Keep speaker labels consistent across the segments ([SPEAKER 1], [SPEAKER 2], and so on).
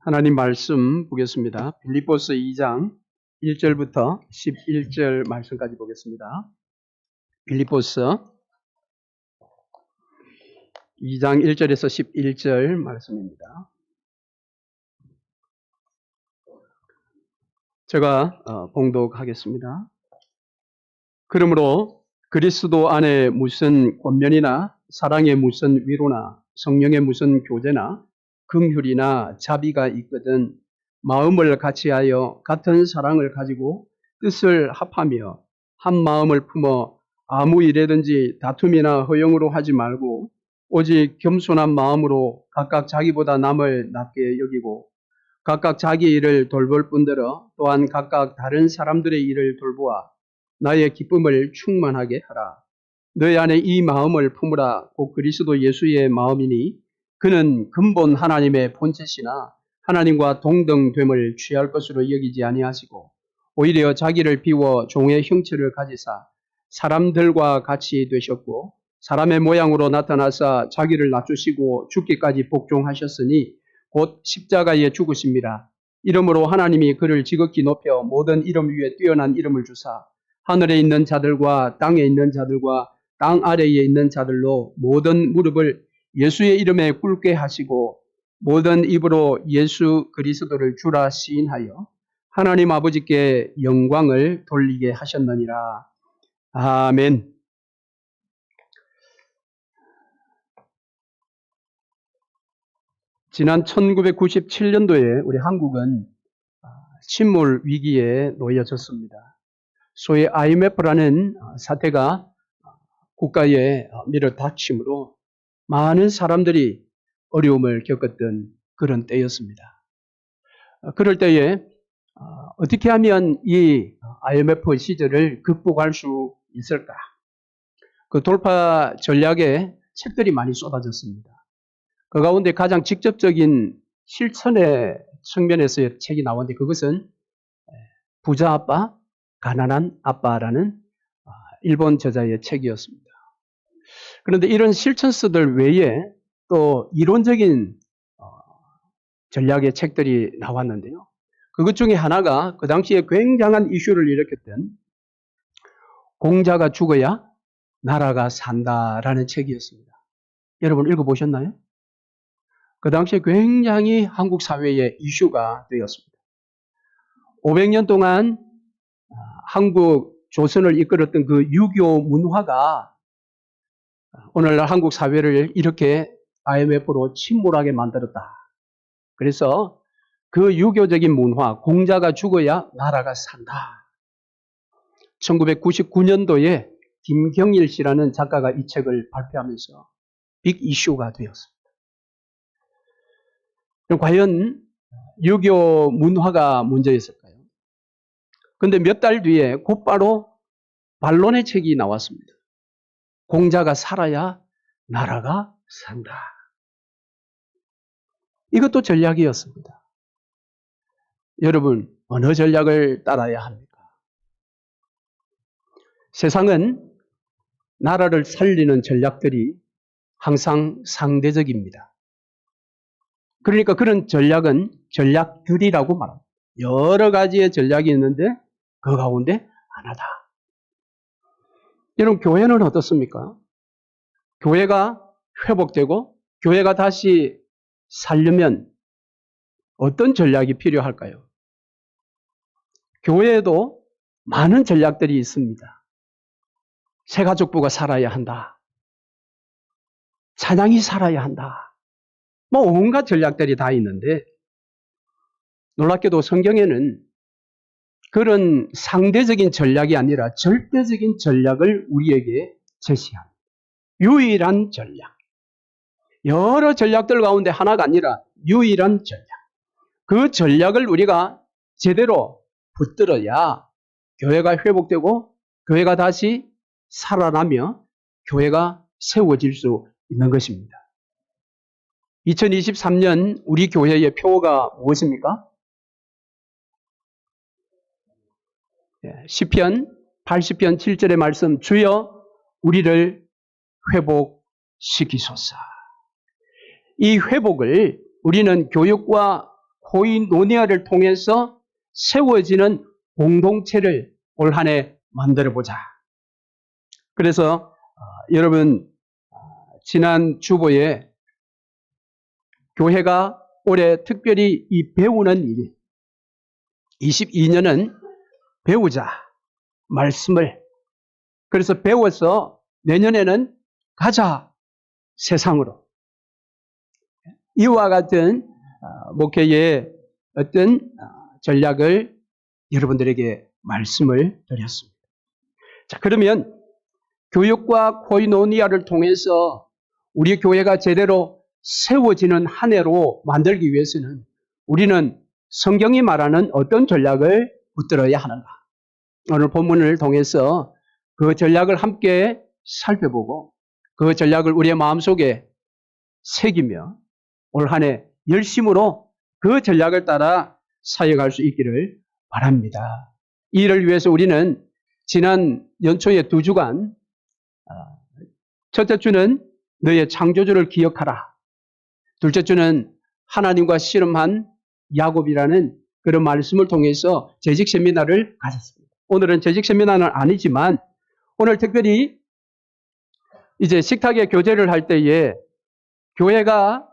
[SPEAKER 1] 하나님 말씀 보겠습니다. 빌립보서 2장 1절부터 11절 말씀까지 보겠습니다. 빌립보서 2장 1절에서 11절 말씀입니다. 제가 봉독하겠습니다. 그러므로 그리스도 안에 무슨 권면이나 사랑의 무슨 위로나 성령의 무슨 교제나 긍휼이나 자비가 있거든 마음을 같이하여 같은 사랑을 가지고 뜻을 합하며 한 마음을 품어 아무 일에든지 다툼이나 허용으로 하지 말고 오직 겸손한 마음으로 각각 자기보다 남을 낮게 여기고 각각 자기 일을 돌볼 뿐더러 또한 각각 다른 사람들의 일을 돌보아 나의 기쁨을 충만하게 하라. 너희 안에 이 마음을 품으라. 곧 그리스도 예수의 마음이니 그는 근본 하나님의 본체시나 하나님과 동등됨을 취할 것으로 여기지 아니하시고 오히려 자기를 비워 종의 형체를 가지사 사람들과 같이 되셨고 사람의 모양으로 나타나사 자기를 낮추시고 죽기까지 복종하셨으니 곧 십자가에 죽으심이라. 이러므로 하나님이 그를 지극히 높여 모든 이름 위에 뛰어난 이름을 주사 하늘에 있는 자들과 땅에 있는 자들과 땅 아래에 있는 자들로 모든 무릎을 예수의 이름에 꿇게 하시고 모든 입으로 예수 그리스도를 주라 시인하여 하나님 아버지께 영광을 돌리게 하셨느니라. 아멘. 지난 1997년도에 우리 한국은 침몰 위기에 놓여졌습니다. 소위 IMF라는 사태가 국가에 밀어닥침으로 많은 사람들이 어려움을 겪었던 그런 때였습니다. 그럴 때에 어떻게 하면 이 IMF 시절을 극복할 수 있을까? 그 돌파 전략에 책들이 많이 쏟아졌습니다. 그 가운데 가장 직접적인 실천의 측면에서의 책이 나왔는데 그것은 부자 아빠, 가난한 아빠라는 일본 저자의 책이었습니다. 그런데 이런 실천서들 외에 또 이론적인 전략의 책들이 나왔는데요. 그것 중에 하나가 그 당시에 굉장한 이슈를 일으켰던 공자가 죽어야 나라가 산다라는 책이었습니다. 여러분 읽어보셨나요? 그 당시에 굉장히 한국 사회의 이슈가 되었습니다. 500년 동안 한국 조선을 이끌었던 그 유교 문화가 오늘날 한국 사회를 이렇게 IMF로 침몰하게 만들었다. 그래서 그 유교적인 문화, 공자가 죽어야 나라가 산다. 1999년도에 김경일 씨라는 작가가 이 책을 발표하면서 빅 이슈가 되었습니다. 그럼 과연 유교 문화가 문제였을까요? 그런데 몇 달 뒤에 곧바로 반론의 책이 나왔습니다. 공자가 살아야 나라가 산다. 이것도 전략이었습니다. 여러분, 어느 전략을 따라야 합니까? 세상은 나라를 살리는 전략들이 항상 상대적입니다. 그러니까 그런 전략은 전략들이라고 말합니다. 여러 가지의 전략이 있는데 그 가운데 하나다. 여러분, 교회는 어떻습니까? 교회가 회복되고 교회가 다시 살려면 어떤 전략이 필요할까요? 교회에도 많은 전략들이 있습니다. 새가족부가 살아야 한다. 찬양이 살아야 한다. 뭐 온갖 전략들이 다 있는데 놀랍게도 성경에는 그런 상대적인 전략이 아니라 절대적인 전략을 우리에게 제시합니다. 유일한 전략. 여러 전략들 가운데 하나가 아니라 유일한 전략. 그 전략을 우리가 제대로 붙들어야 교회가 회복되고 교회가 다시 살아나며 교회가 세워질 수 있는 것입니다. 2023년 우리 교회의 표어가 무엇입니까? 시편 80편 7절의 말씀, 주여 우리를 회복시키소서. 이 회복을 우리는 교육과 코이노니아를 통해서 세워지는 공동체를 올 한 해 만들어보자. 그래서 여러분 지난 주보에 교회가 올해 특별히 이 배우는 일, 22년은 배우자 말씀을, 그래서 배워서 내년에는 가자 세상으로. 이와 같은 목회의 어떤 전략을 여러분들에게 말씀을 드렸습니다. 자, 그러면 교육과 코이노니아를 통해서 우리 교회가 제대로 세워지는 한 해로 만들기 위해서는 우리는 성경이 말하는 어떤 전략을 붙들어야 하는가? 오늘 본문을 통해서 그 전략을 함께 살펴보고 그 전략을 우리의 마음속에 새기며 올 한 해 열심으로 그 전략을 따라 사역할 수 있기를 바랍니다. 이를 위해서 우리는 지난 연초에 2주간 첫째 주는 너의 창조주를 기억하라. 둘째 주는 하나님과 씨름한 야곱이라는 그런 말씀을 통해서 재직 세미나를 가졌습니다. 오늘은 재직 세미나는 아니지만 오늘 특별히 이제 식탁의 교제를 할 때에 교회가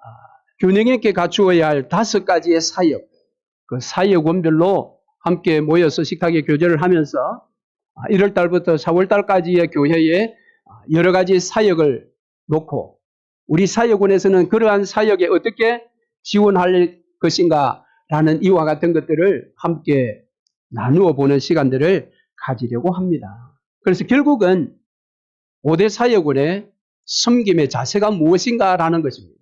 [SPEAKER 1] 균형 있게 갖추어야 할 5가지의 사역, 그 사역원별로 함께 모여서 식탁의 교제를 하면서 1월 달부터 4월 달까지의 교회에 여러 가지 사역을 놓고 우리 사역원에서는 그러한 사역에 어떻게 지원할 것인가 라는 이와 같은 것들을 함께 나누어 보는 시간들을 가지려고 합니다. 그래서 결국은 5대 사역원의 섬김의 자세가 무엇인가 라는 것입니다.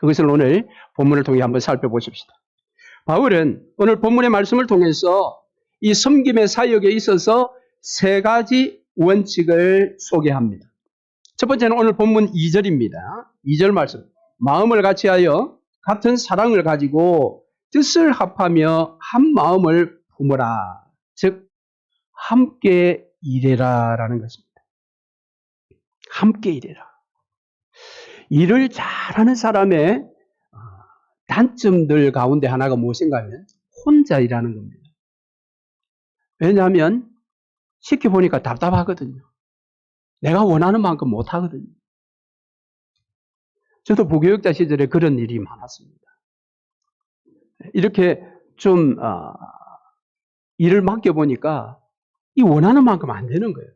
[SPEAKER 1] 그것을 오늘 본문을 통해 한번 살펴보십시다. 바울은 오늘 본문의 말씀을 통해서 이 섬김의 사역에 있어서 3가지 원칙을 소개합니다. 첫 번째는 오늘 본문 2절입니다. 2절 말씀. 마음을 같이하여 같은 사랑을 가지고 뜻을 합하며 한 마음을 품으라. 즉 함께 일해라 라는 것입니다. 함께 일해라. 일을 잘하는 사람의 단점들 가운데 하나가 무엇인가 하면 혼자 일하는 겁니다. 왜냐하면 시켜보니까 답답하거든요. 내가 원하는 만큼 못하거든요. 저도 부교육자 시절에 그런 일이 많았습니다. 이렇게 좀 일을 맡겨보니까 이 원하는 만큼 안 되는 거예요.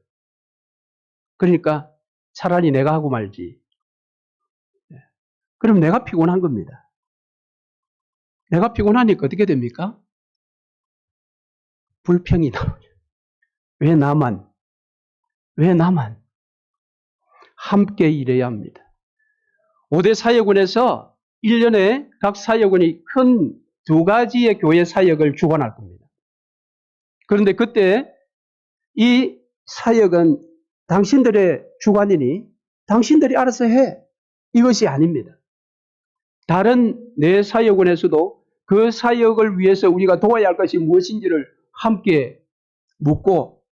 [SPEAKER 1] 그러니까 차라리 내가 하고 말지. 그럼 내가 피곤한 겁니다. 내가 피곤하니까 어떻게 됩니까? 불평이 나오죠. 왜 나만? 왜 나만? 함께 일해야 합니다. 5대 사역원에서 1년에 각 사역원이 큰 2가지의 교회 사역을 주관할 겁니다. 그런데 그때 이 사역은 당신들의 주관이니 당신들이 알아서 해. 이것이 아닙니다. 다른 내 사역원에서도 그 사역을 위해서 우리가 도와야 할 것이 무엇인지를 함께 묻고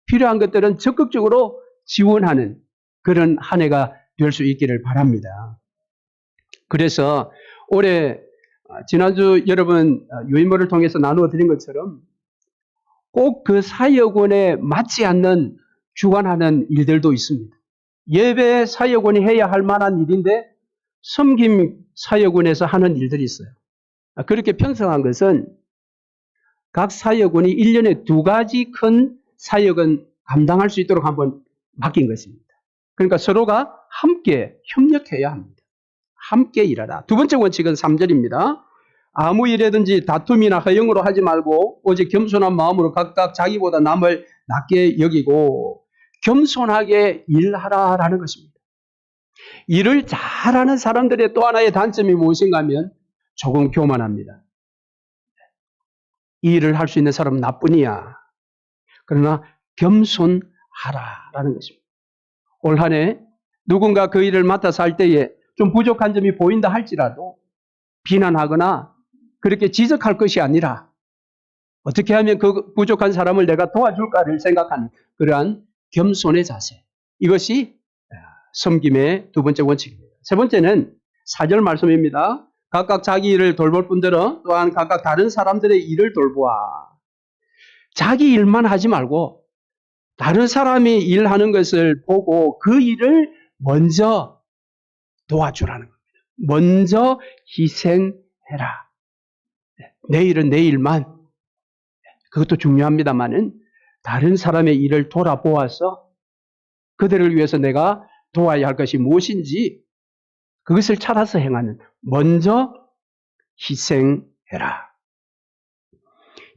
[SPEAKER 1] 필요한 것들은 적극적으로 지원하는 그런 한 해가 될 수 있기를 바랍니다. 그래서 올해 지난주 여러분 유인모를 통해서 나누어 드린 것처럼 꼭 그 사역원에 맞지 않는 주관하는 일들도 있습니다. 예배 사역원이 해야 할 만한 일인데 섬김 사역원에서 하는 일들이 있어요. 그렇게 편성한 것은 각 사역원이 1년에 2가지 큰 사역은 감당할 수 있도록 한번 맡긴 것입니다. 그러니까 서로가 함께 협력해야 합니다. 함께 일하라. 두 번째 원칙은 3절입니다. 아무 일이든지 다툼이나 허영으로 하지 말고 오직 겸손한 마음으로 각각 자기보다 남을 낮게 여기고 겸손하게 일하라라는 것입니다. 일을 잘하는 사람들의 또 하나의 단점이 무엇인가 하면 조금 교만합니다. 이 일을 할 수 있는 사람은 나뿐이야. 그러나 겸손하라라는 것입니다. 올 한 해 누군가 그 일을 맡아서 할 때에 좀 부족한 점이 보인다 할지라도 비난하거나 그렇게 지적할 것이 아니라 어떻게 하면 그 부족한 사람을 내가 도와줄까를 생각하는 그러한 겸손의 자세. 이것이 섬김의 두 번째 원칙입니다. 세 번째는 4절 말씀입니다. 각각 자기 일을 돌볼 뿐더러 또한 각각 다른 사람들의 일을 돌보아. 자기 일만 하지 말고 다른 사람이 일하는 것을 보고 그 일을 먼저 도와주라는 겁니다. 먼저 희생해라. 내 일은 내 일만. 그것도 중요합니다만은 다른 사람의 일을 돌아보아서 그들을 위해서 내가 도와야 할 것이 무엇인지 그것을 찾아서 행하는, 먼저 희생해라.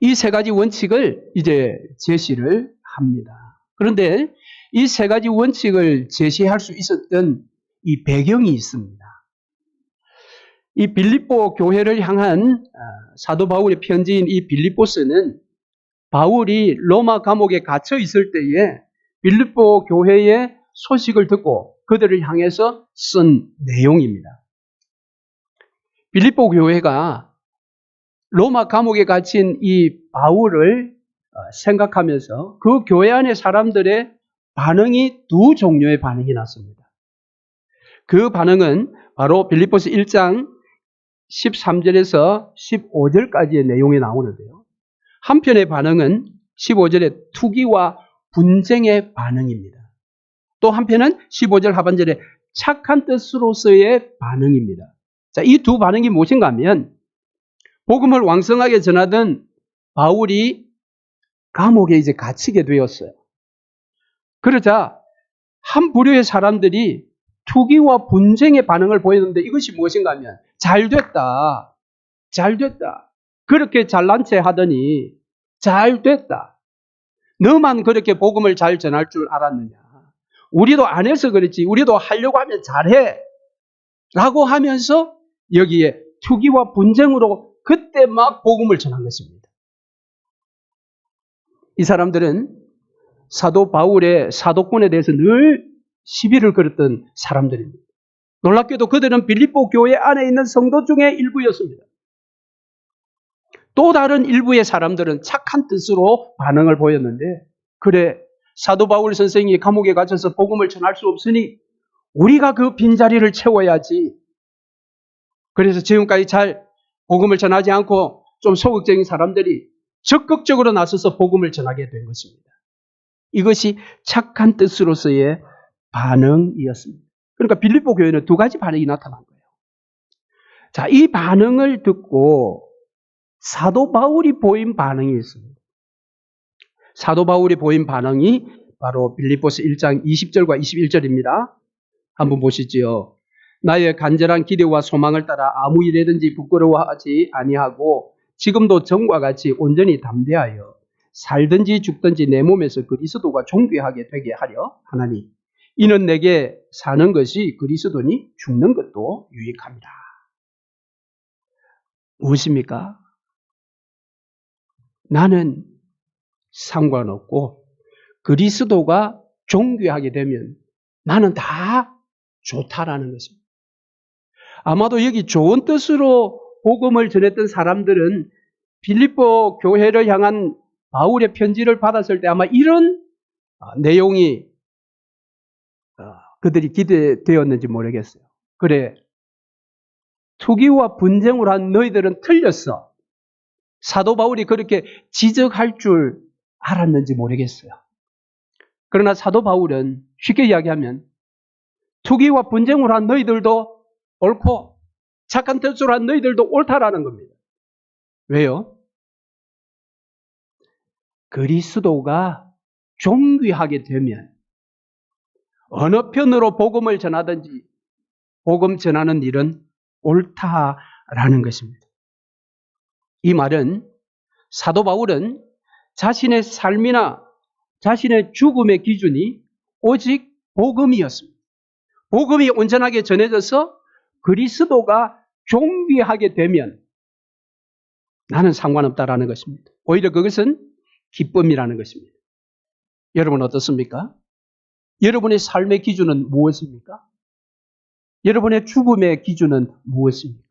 [SPEAKER 1] 이 세 가지 원칙을 이제 제시를 합니다. 그런데 이 세 가지 원칙을 제시할 수 있었던 이 배경이 있습니다. 이 빌립보 교회를 향한 사도 바울의 편지인 이 빌립보서는 바울이 로마 감옥에 갇혀 있을 때에 빌립보 교회의 소식을 듣고 그들을 향해서 쓴 내용입니다. 빌립보 교회가 로마 감옥에 갇힌 이 바울을 생각하면서 그 교회 안의 사람들의 반응이 두 종류의 반응이 났습니다. 그 반응은 바로 빌립보서 1장 13절에서 15절까지의 내용이 나오는데요. 한편의 반응은 15절의 투기와 분쟁의 반응입니다. 또 한편은 15절 하반절에 착한 뜻으로서의 반응입니다. 자, 이 두 반응이 무엇인가 하면 복음을 왕성하게 전하던 바울이 감옥에 이제 갇히게 되었어요. 그러자 한 부류의 사람들이 투기와 분쟁의 반응을 보였는데 이것이 무엇인가 하면 잘됐다. 잘됐다. 그렇게 잘난 체 하더니 잘됐다. 너만 그렇게 복음을 잘 전할 줄 알았느냐. 우리도 안 해서 그렇지. 우리도 하려고 하면 잘해. 라고 하면서 여기에 투기와 분쟁으로 그때 막 복음을 전한 것입니다. 이 사람들은 사도 바울의 사도권에 대해서 늘 시비를 걸었던 사람들입니다. 놀랍게도 그들은 빌립보 교회 안에 있는 성도 중에 일부였습니다. 또 다른 일부의 사람들은 착한 뜻으로 반응을 보였는데, 그래, 사도 바울 선생이 감옥에 갇혀서 복음을 전할 수 없으니 우리가 그 빈자리를 채워야지. 그래서 지금까지 잘 복음을 전하지 않고 좀 소극적인 사람들이 적극적으로 나서서 복음을 전하게 된 것입니다. 이것이 착한 뜻으로서의 반응이었습니다. 그러니까 빌립보 교회는 두 가지 반응이 나타난 거예요. 자, 이 반응을 듣고 사도 바울이 보인 반응이 있습니다. 사도 바울이 보인 반응이 바로 빌립보서 1장 20절과 21절입니다. 한번 보시지요. 나의 간절한 기대와 소망을 따라 아무 일에든지 부끄러워하지 아니하고 지금도 전과 같이 온전히 담대하여 살든지 죽든지 내 몸에서 그리스도가 존귀하게 되게 하려 하나니 이는 내게 사는 것이 그리스도니 죽는 것도 유익합니다. 무엇입니까? 나는 상관없고 그리스도가 존귀하게 되면 나는 다 좋다라는 것입니다. 아마도 여기 좋은 뜻으로 복음을 전했던 사람들은 빌립보 교회를 향한 바울의 편지를 받았을 때 아마 이런 내용이 그들이 기대되었는지 모르겠어요. 그래, 투기와 분쟁을 한 너희들은 틀렸어. 사도 바울이 그렇게 지적할 줄 알았는지 모르겠어요. 그러나 사도 바울은 쉽게 이야기하면 투기와 분쟁을 한 너희들도 옳고 착한 뜻으로 한 너희들도 옳다라는 겁니다. 왜요? 그리스도가 존귀하게 되면 어느 편으로 복음을 전하든지 복음 전하는 일은 옳다라는 것입니다. 이 말은 사도 바울은 자신의 삶이나 자신의 죽음의 기준이 오직 복음이었습니다. 복음이 온전하게 전해져서 그리스도가 존귀하게 되면 나는 상관없다라는 것입니다. 오히려 그것은 기쁨이라는 것입니다. 여러분 어떻습니까? 여러분의 삶의 기준은 무엇입니까? 여러분의 죽음의 기준은 무엇입니까?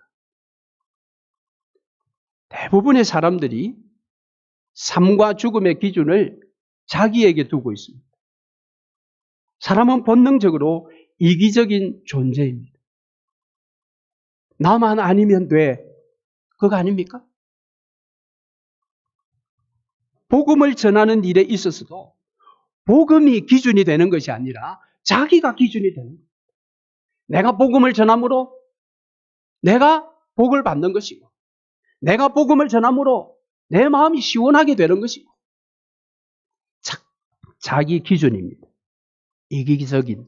[SPEAKER 1] 대부분의 사람들이 삶과 죽음의 기준을 자기에게 두고 있습니다. 사람은 본능적으로 이기적인 존재입니다. 나만 아니면 돼. 그거 아닙니까? 복음을 전하는 일에 있어서도 복음이 기준이 되는 것이 아니라 자기가 기준이 되는 거예요. 내가 복음을 전함으로 내가 복을 받는 것이고, 내가 복음을 전함으로 내 마음이 시원하게 되는 것이고, 자기 기준입니다. 이기적인.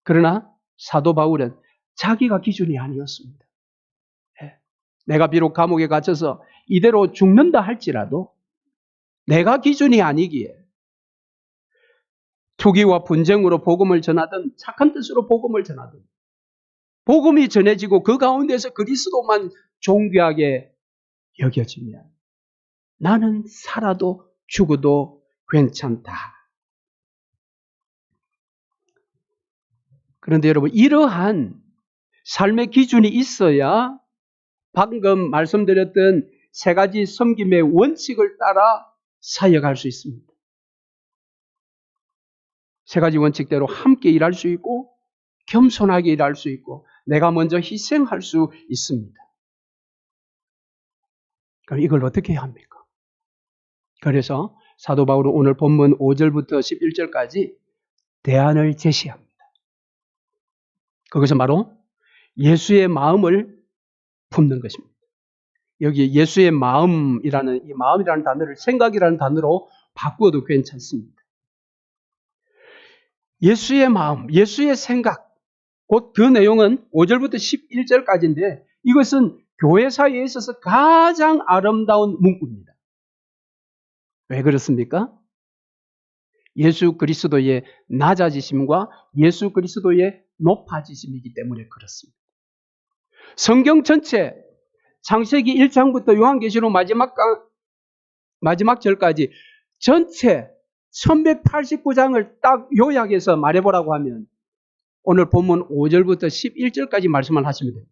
[SPEAKER 1] 그러나 사도 바울은 자기가 기준이 아니었습니다. 내가 비록 감옥에 갇혀서 이대로 죽는다 할지라도 내가 기준이 아니기에 투기와 분쟁으로 복음을 전하든 착한 뜻으로 복음을 전하든 복음이 전해지고 그 가운데서 그리스도만 존귀하게 여겨지면 나는 살아도 죽어도 괜찮다. 그런데 여러분, 이러한 삶의 기준이 있어야 방금 말씀드렸던 세 가지 섬김의 원칙을 따라 사역할 수 있습니다. 세 가지 원칙대로 함께 일할 수 있고 겸손하게 일할 수 있고 내가 먼저 희생할 수 있습니다. 그럼 이걸 어떻게 해야 합니까? 그래서 사도 바울은 오늘 본문 5절부터 11절까지 대안을 제시합니다. 그것은 바로 예수의 마음을 품는 것입니다. 여기 예수의 마음이라는 이 마음이라는 단어를 생각이라는 단어로 바꾸어도 괜찮습니다. 예수의 마음, 예수의 생각, 곧 그 내용은 5절부터 11절까지인데 이것은 교회 사회에 있어서 가장 아름다운 문구입니다. 왜 그렇습니까? 예수 그리스도의 낮아지심과 예수 그리스도의 높아지심이기 때문에 그렇습니다. 성경 전체 창세기 1장부터 요한계시록 마지막 절까지 전체 1189장을 딱 요약해서 말해보라고 하면 오늘 본문 5절부터 11절까지 말씀을 하시면 됩니다.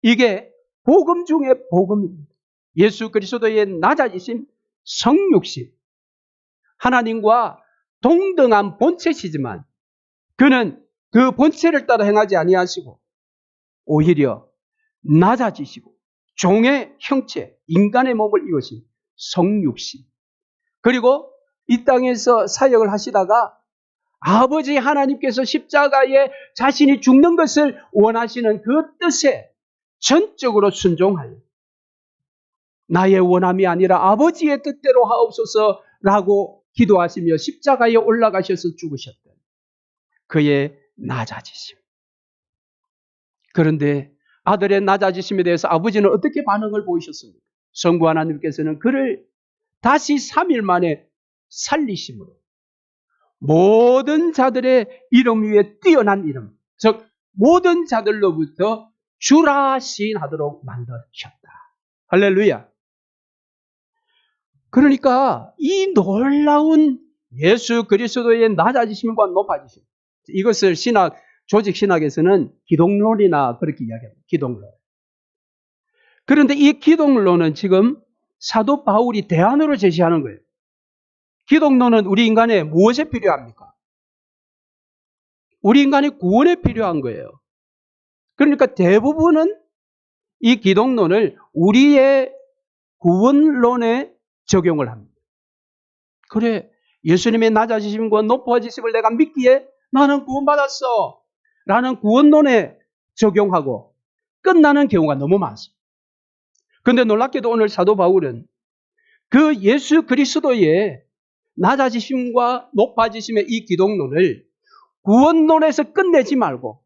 [SPEAKER 1] 이게 복음 중에 복음입니다. 예수 그리스도의 낮아지심, 성육신, 하나님과 동등한 본체시지만 그는 그 본체를 따라 행하지 아니하시고 오히려 낮아지시고 종의 형체, 인간의 몸을 입으신 성육신, 그리고 이 땅에서 사역을 하시다가 아버지 하나님께서 십자가에 자신이 죽는 것을 원하시는 그 뜻에 전적으로 순종하여 나의 원함이 아니라 아버지의 뜻대로 하옵소서라고 기도하시며 십자가에 올라가셔서 죽으셨던 그의 낮아지심. 그런데 아들의 낮아지심에 대해서 아버지는 어떻게 반응을 보이셨습니까? 성부 하나님께서는 그를 다시 3일 만에 살리심으로 모든 자들의 이름 위에 뛰어난 이름, 즉 모든 자들로부터 주라 시인하도록 만드셨다. 할렐루야. 그러니까 이 놀라운 예수 그리스도의 낮아지심과 높아지심, 이것을 조직 신학에서는 기독론이나 그렇게 이야기합니다. 기독론. 그런데 이 기독론은 지금 사도 바울이 대안으로 제시하는 거예요. 기독론은 우리 인간에 무엇에 필요합니까? 우리 인간의 구원에 필요한 거예요. 그러니까 대부분은 이 기독론을 우리의 구원론에 적용을 합니다. 그래, 예수님의 낮아지심과 높아지심을 내가 믿기에 나는 구원받았어 라는 구원론에 적용하고 끝나는 경우가 너무 많습니다. 그런데 놀랍게도 오늘 사도 바울은 그 예수 그리스도의 낮아지심과 높아지심의 이 기독론을 구원론에서 끝내지 말고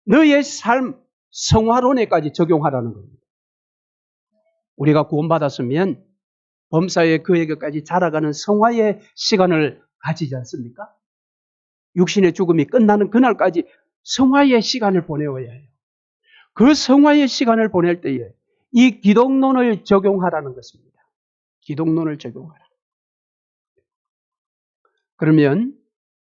[SPEAKER 1] 너의 삶 성화론에까지 적용하라는 겁니다. 우리가 구원받았으면 범사에 그에게까지 자라가는 성화의 시간을 가지지 않습니까? 육신의 죽음이 끝나는 그날까지 성화의 시간을 보내어야 해요. 그 성화의 시간을 보낼 때에 이 기독론을 적용하라는 것입니다. 기독론을 적용하라. 그러면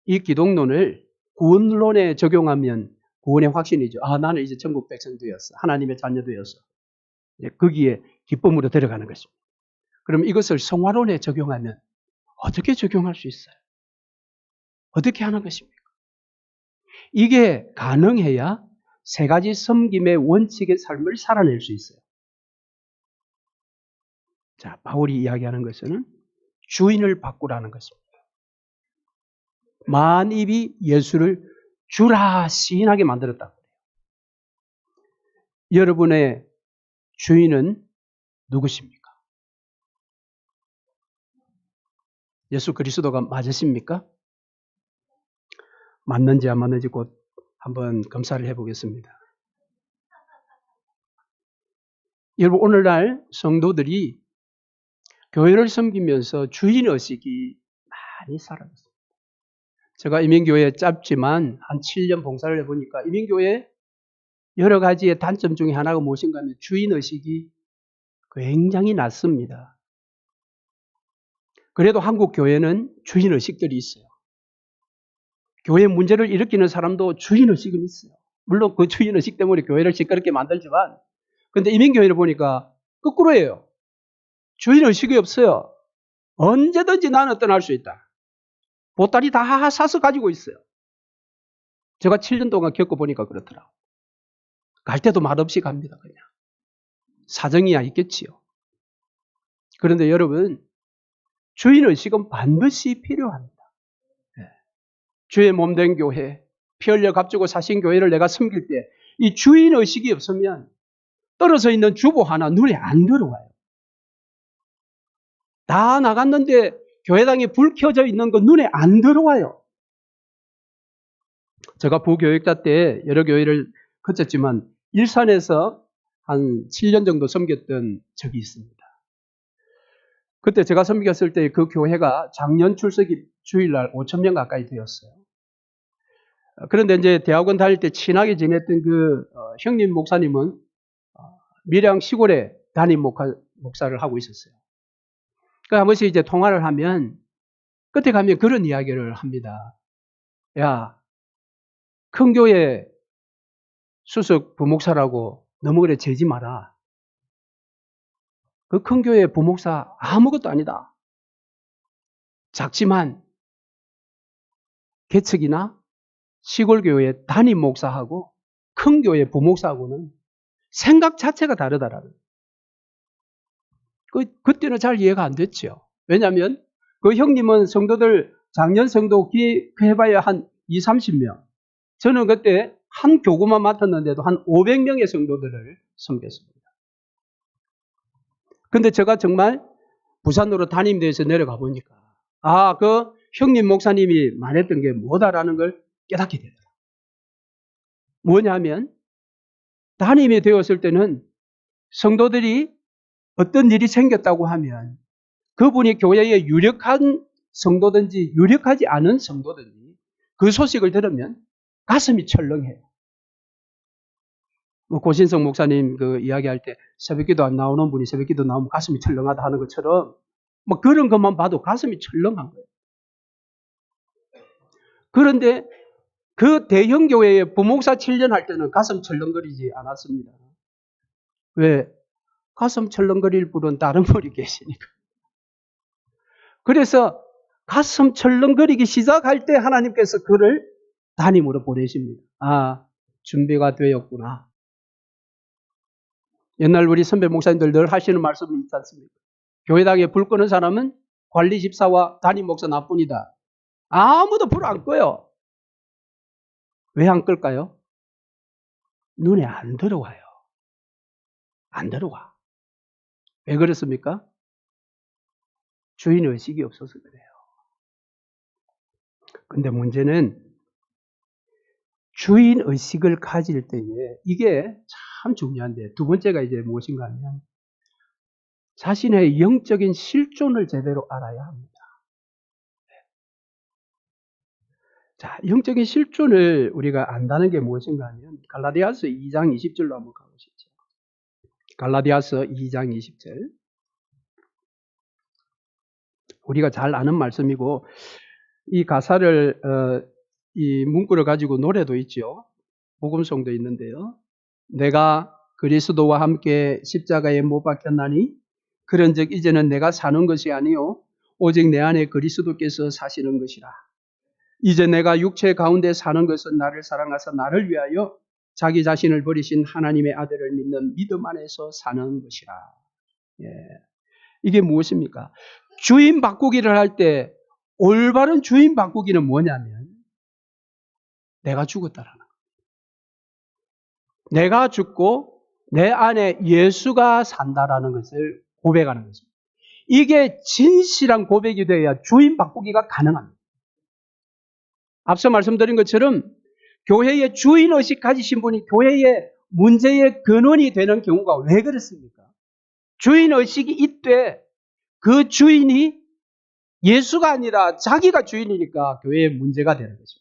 [SPEAKER 1] 이 기독론을 구원론에 적용하면 구원의 확신이죠. 아, 나는 이제 천국 백성 되었어. 하나님의 자녀 되었어. 거기에 기쁨으로 들어가는 것입니다. 그럼 이것을 성화론에 적용하면 어떻게 적용할 수 있어요? 어떻게 하는 것입니까? 이게 가능해야 세 가지 섬김의 원칙의 삶을 살아낼 수 있어요. 자, 바울이 이야기하는 것은 주인을 바꾸라는 것입니다. 만입이 예수를 주라 시인하게 만들었다. 여러분의 주인은 누구십니까? 예수 그리스도가 맞으십니까? 맞는지 안 맞는지 곧 한번 검사를 해보겠습니다. 여러분, 오늘날 성도들이 교회를 섬기면서 주인의식이 많이 사라졌습니다. 제가 이민교회 짧지만 한 7년 봉사를 해보니까 이민교회 여러 가지의 단점 중에 하나가 무엇인가 하면 주인의식이 굉장히 낮습니다. 그래도 한국 교회는 주인의식들이 있어요. 교회 문제를 일으키는 사람도 주인의식은 있어요. 물론 그 주인의식 때문에 교회를 시끄럽게 만들지만, 근데 이민교회를 보니까 거꾸로예요. 주인의식이 없어요. 언제든지 나는 떠날 수 있다. 보따리 다 사서 가지고 있어요. 제가 7년 동안 겪어보니까 그렇더라고요. 갈 때도 말없이 갑니다. 그냥. 사정이야 있겠지요. 그런데 여러분, 주인의식은 반드시 필요합니다. 주의 몸된 교회, 피 흘려 값주고 사신 교회를 내가 섬길 때 이 주인의식이 없으면 떨어져 있는 주보 하나 눈에 안 들어와요. 다 나갔는데 교회당에 불 켜져 있는 거 눈에 안 들어와요. 제가 부교육자 때 여러 교회를 거쳤지만 일산에서 한 7년 정도 섬겼던 적이 있습니다. 그때 제가 섬겼을 때 그 교회가 작년 출석이 주일날 5,000명 가까이 되었어요. 그런데 이제 대학원 다닐 때 친하게 지냈던 그 형님 목사님은 밀양 시골에 담임 목사를 하고 있었어요. 그 한 번씩 이제 통화를 하면 끝에 가면 그런 이야기를 합니다. 야, 큰 교회 수석 부목사라고 너무 그래 재지 마라. 그 큰 교회 부목사 아무것도 아니다. 작지만 개척이나 시골 교회 담임 목사하고 큰 교회 부목사하고는 생각 자체가 다르다라는. 그때는 잘 이해가 안 됐죠. 왜냐하면 그 형님은 성도들 작년 성도 기획해봐야 한 20, 30명. 저는 그때 한 교구만 맡았는데도 한 500명의 성도들을 섬겼습니다. 근데 제가 정말 부산으로 담임대에서 내려가 보니까 그 형님 목사님이 말했던 게 뭐다라는 걸 깨닫게 되더라고요. 뭐냐면 담임이 되었을 때는 성도들이 어떤 일이 생겼다고 하면 그분이 교회에 유력한 성도든지 유력하지 않은 성도든지 그 소식을 들으면 가슴이 철렁해요. 고신성 목사님 그 이야기할 때 새벽기도 안 나오는 분이 새벽기도 나오면 가슴이 철렁하다 하는 것처럼 그런 것만 봐도 가슴이 철렁한 거예요. 그런데 그 대형 교회에 부목사 7년 할 때는 가슴 철렁거리지 않았습니다. 왜? 가슴 철렁거릴 분은 다른 분이 계시니까. 그래서 가슴 철렁거리기 시작할 때 하나님께서 그를 담임으로 보내십니다. 준비가 되었구나. 옛날 우리 선배 목사님들 늘 하시는 말씀이 있지 않습니까? 교회당에 불 끄는 사람은 관리 집사와 담임 목사 나뿐이다. 아무도 불 안 꺼요. 왜 안 끌까요? 눈에 안 들어와요. 안 들어와. 왜 그렇습니까? 주인의식이 없어서 그래요. 근데 문제는 주인의식을 가질 때에 이게 참 중요한데 두 번째가 이제 무엇인가 하면 자신의 영적인 실존을 제대로 알아야 합니다. 자, 영적인 실존을 우리가 안다는 게 무엇인가 하면 갈라디아서 2장 20절로 한번 가보시죠. 갈라디아서 2장 20절. 우리가 잘 아는 말씀이고 이 가사를 이 문구를 가지고 노래도 있죠. 복음송도 있는데요. 내가 그리스도와 함께 십자가에 못 박혔나니 그런즉 이제는 내가 사는 것이 아니요 오직 내 안에 그리스도께서 사시는 것이라. 이제 내가 육체 가운데 사는 것은 나를 사랑하사 나를 위하여 자기 자신을 버리신 하나님의 아들을 믿는 믿음 안에서 사는 것이라. 예. 이게 무엇입니까? 주인 바꾸기를 할 때 올바른 주인 바꾸기는 뭐냐면 내가 죽었다라는 거예요. 내가 죽고 내 안에 예수가 산다라는 것을 고백하는 것입니다. 이게 진실한 고백이 되어야 주인 바꾸기가 가능합니다. 앞서 말씀드린 것처럼 교회의 주인의식 가지신 분이 교회의 문제의 근원이 되는 경우가 왜 그렇습니까? 주인의식이 있되 그 주인이 예수가 아니라 자기가 주인이니까 교회의 문제가 되는 거죠.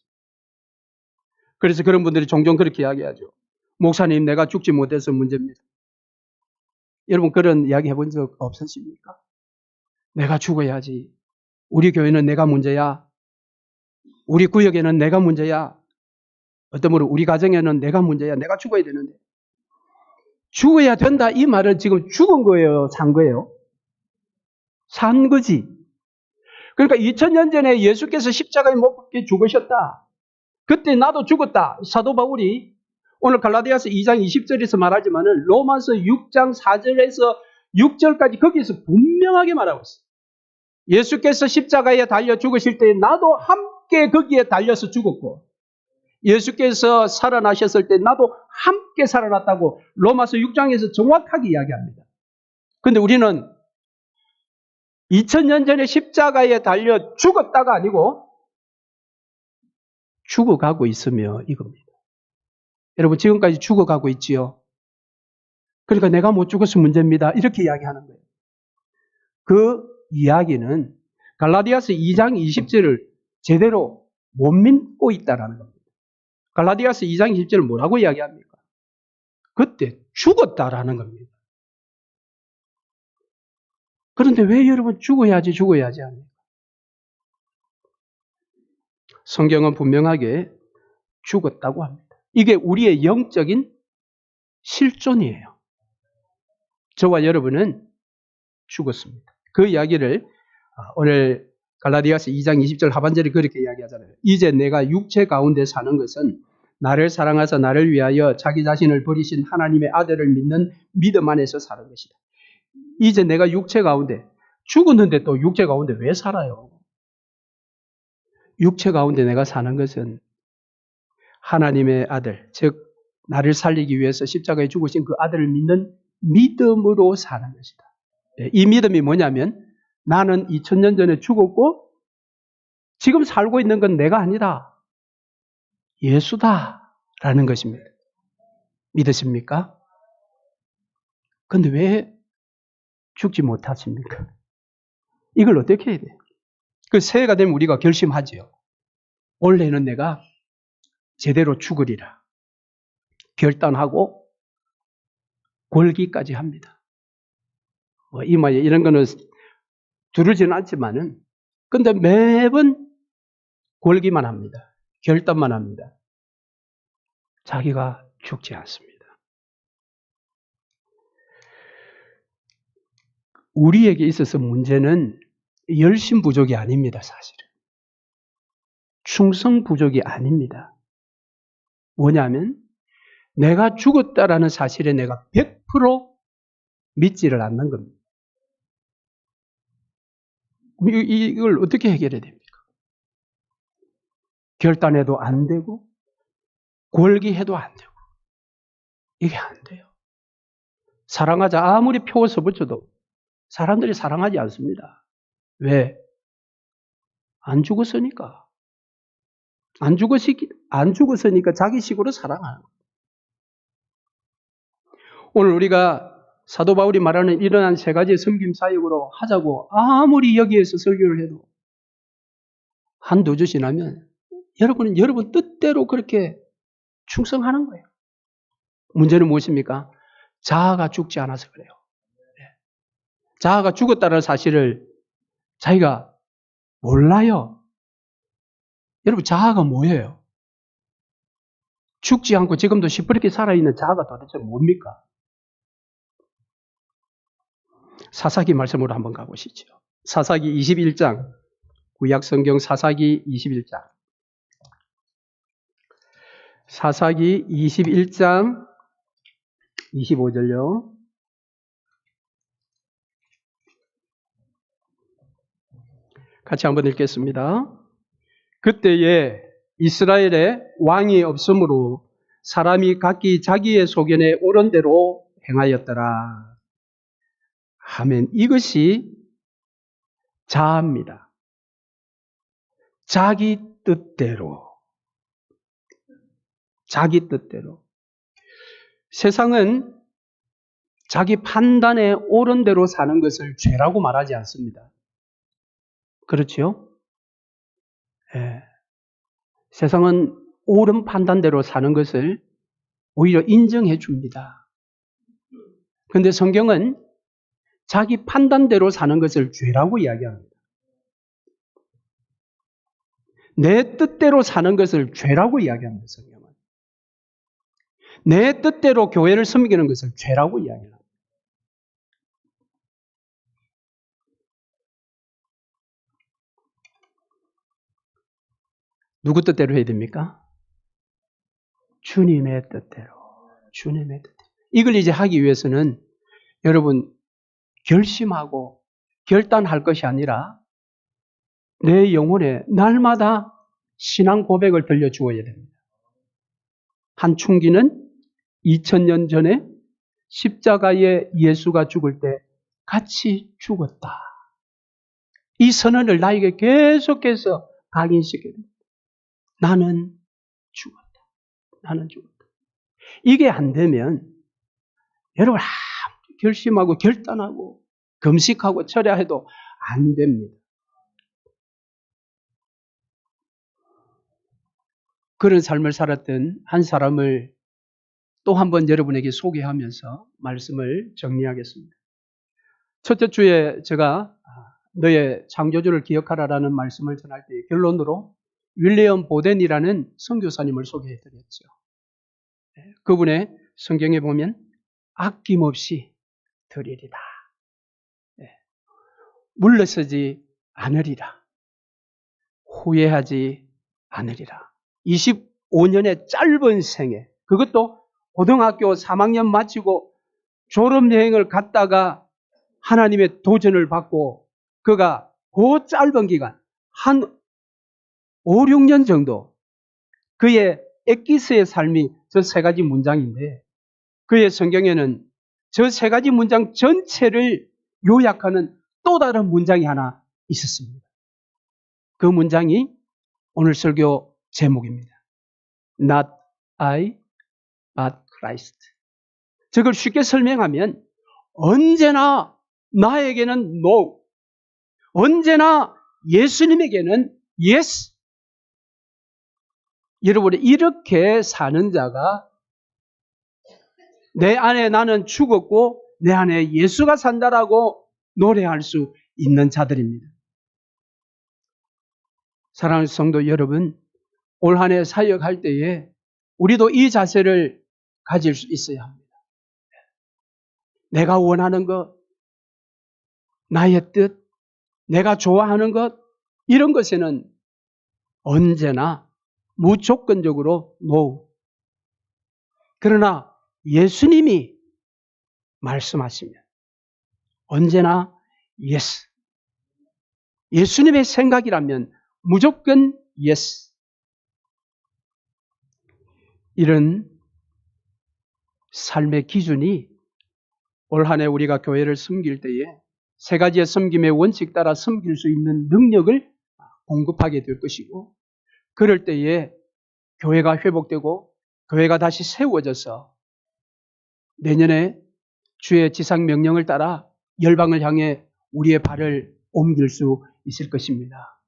[SPEAKER 1] 그래서 그런 분들이 종종 그렇게 이야기하죠. 목사님, 내가 죽지 못해서 문제입니다. 여러분 그런 이야기 해본 적 없으십니까? 내가 죽어야지. 우리 교회는 내가 문제야. 우리 구역에는 내가 문제야. 어떤 분은 우리 가정에는 내가 문제야. 내가 죽어야 되는데. 죽어야 된다 이 말은 지금 죽은 거예요? 산 거예요? 산 거지. 그러니까 2000년 전에 예수께서 십자가에 못 박혀 죽으셨다. 그때 나도 죽었다. 사도 바울이 오늘 갈라디아서 2장 20절에서 말하지만은 로마서 6장 4절에서 6절까지 거기에서 분명하게 말하고 있어요. 예수께서 십자가에 달려 죽으실 때 나도 함께 거기에 달려서 죽었고 예수께서 살아나셨을 때 나도 함께 살아났다고 로마서 6장에서 정확하게 이야기합니다. 그런데 우리는 2000년 전에 십자가에 달려 죽었다가 아니고 죽어가고 있으며 이겁니다. 여러분 지금까지 죽어가고 있지요. 그러니까 내가 못 죽어서 문제입니다. 이렇게 이야기하는 거예요. 그 이야기는 갈라디아서 2장 20절을 제대로 못 믿고 있다는 겁니다. 갈라디아서 2장 20절을 뭐라고 이야기합니까? 그때 죽었다라는 겁니다. 그런데 왜 여러분 죽어야지 합니까? 성경은 분명하게 죽었다고 합니다. 이게 우리의 영적인 실존이에요. 저와 여러분은 죽었습니다. 그 이야기를 오늘 갈라디아서 2장 20절 하반절에 그렇게 이야기하잖아요. 이제 내가 육체 가운데 사는 것은 나를 사랑하사 나를 위하여 자기 자신을 버리신 하나님의 아들을 믿는 믿음 안에서 사는 것이다. 이제 내가 육체 가운데 죽었는데 또 육체 가운데 왜 살아요? 육체 가운데 내가 사는 것은 하나님의 아들, 즉 나를 살리기 위해서 십자가에 죽으신 그 아들을 믿는 믿음으로 사는 것이다. 이 믿음이 뭐냐면 나는 2000년 전에 죽었고 지금 살고 있는 건 내가 아니다. 예수다라는 것입니다. 믿으십니까? 그런데 왜 죽지 못하십니까? 이걸 어떻게 해야 돼요? 그 새해가 되면 우리가 결심하지요. 올해는 내가 제대로 죽으리라. 결단하고 골기까지 합니다. 이마에 이런 거는 두르지는 않지만은 근데 매번 골기만 합니다. 결단만 합니다. 자기가 죽지 않습니다. 우리에게 있어서 문제는 열심 부족이 아닙니다. 사실은. 충성 부족이 아닙니다. 뭐냐면 내가 죽었다라는 사실에 내가 100% 믿지를 않는 겁니다. 이걸 어떻게 해결해야 됩니까? 결단해도 안 되고 골기해도 안 되고 이게 안 돼요. 사랑하자 아무리 표 써붙여도 사람들이 사랑하지 않습니다. 왜? 안 죽었으니까. 안 죽었으니까 자기식으로 사랑하는 거예요. 오늘 우리가 사도 바울이 말하는 일어난 세 가지 섬김 사역으로 하자고 아무리 여기에서 설교를 해도 한두 주 지나면 여러분은 여러분 뜻대로 그렇게 충성하는 거예요. 문제는 무엇입니까? 자아가 죽지 않아서 그래요. 자아가 죽었다는 사실을 자기가 몰라요. 여러분 자아가 뭐예요? 죽지 않고 지금도 시퍼렇게 살아있는 자아가 도대체 뭡니까? 사사기 말씀으로 한번 가보시죠. 사사기 21장, 구약성경 사사기 21장. 사사기 21장 25절요. 같이 한번 읽겠습니다. 그때에 이스라엘에 왕이 없으므로 사람이 각기 자기의 소견에 옳은 대로 행하였더라. 아멘. 이것이 자아입니다. 자기 뜻대로. 자기 뜻대로. 세상은 자기 판단에 옳은 대로 사는 것을 죄라고 말하지 않습니다. 그렇죠? 예. 세상은 옳은 판단대로 사는 것을 오히려 인정해 줍니다. 그런데 성경은 자기 판단대로 사는 것을 죄라고 이야기합니다. 내 뜻대로 사는 것을 죄라고 이야기합니다. 성경은. 내 뜻대로 교회를 섬기는 것을 죄라고 이야기합니다. 누구 뜻대로 해야 됩니까? 주님의 뜻대로. 주님의 뜻대로. 이걸 이제 하기 위해서는 여러분 결심하고 결단할 것이 아니라 내 영혼에 날마다 신앙 고백을 들려주어야 됩니다. 한충기는 2000년 전에 십자가에 예수가 죽을 때 같이 죽었다. 이 선언을 나에게 계속해서 각인시켜야 됩니다. 나는 죽었다. 나는 죽었다. 이게 안 되면 여러분 아무리 결심하고 결단하고 금식하고 철야해도 안 됩니다. 그런 삶을 살았던 한 사람을 또 한 번 여러분에게 소개하면서 말씀을 정리하겠습니다. 첫째 주에 제가 너의 창조주를 기억하라라는 말씀을 전할 때 결론으로 윌리엄 보덴이라는 선교사님을 소개해드렸죠. 그분의 성경에 보면 아낌없이 드리리라. 물러서지 않으리라. 후회하지 않으리라. 25년의 짧은 생애, 그것도 고등학교 3학년 마치고 졸업여행을 갔다가 하나님의 도전을 받고 그가 그 짧은 기간, 한 5, 6년 정도 그의 엑기스의 삶이 저 세 가지 문장인데 그의 성경에는 저 세 가지 문장 전체를 요약하는 또 다른 문장이 하나 있었습니다. 그 문장이 오늘 설교 제목입니다. Not I, but Christ. 저걸 쉽게 설명하면 언제나 나에게는 No, 언제나 예수님에게는 Yes. 여러분 이렇게 사는 자가 내 안에 나는 죽었고 내 안에 예수가 산다라고 노래할 수 있는 자들입니다. 사랑하는 성도 여러분, 올 한 해 사역할 때에 우리도 이 자세를 가질 수 있어야 합니다. 내가 원하는 것, 나의 뜻, 내가 좋아하는 것, 이런 것에는 언제나 무조건적으로 no. 그러나 예수님이 말씀하시면 언제나 yes. 예수님의 생각이라면 무조건 yes. 이런 삶의 기준이 올 한 해 우리가 교회를 섬길 때에 세 가지의 섬김의 원칙 따라 섬길 수 있는 능력을 공급하게 될 것이고 그럴 때에 교회가 회복되고 교회가 다시 세워져서 내년에 주의 지상 명령을 따라 열방을 향해 우리의 발을 옮길 수 있을 것입니다.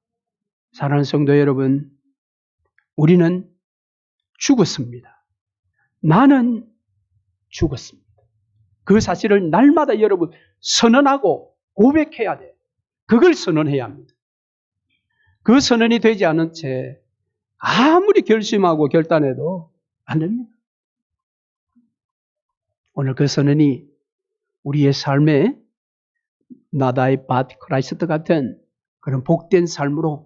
[SPEAKER 1] 사랑하는 성도 여러분, 우리는 죽었습니다. 나는 죽었습니다. 그 사실을 날마다 여러분 선언하고 고백해야 돼요. 그걸 선언해야 합니다. 그 선언이 되지 않은 채 아무리 결심하고 결단해도 안 됩니다. 오늘 그 선언이 우리의 삶에 Not I but Christ 같은 그런 복된 삶으로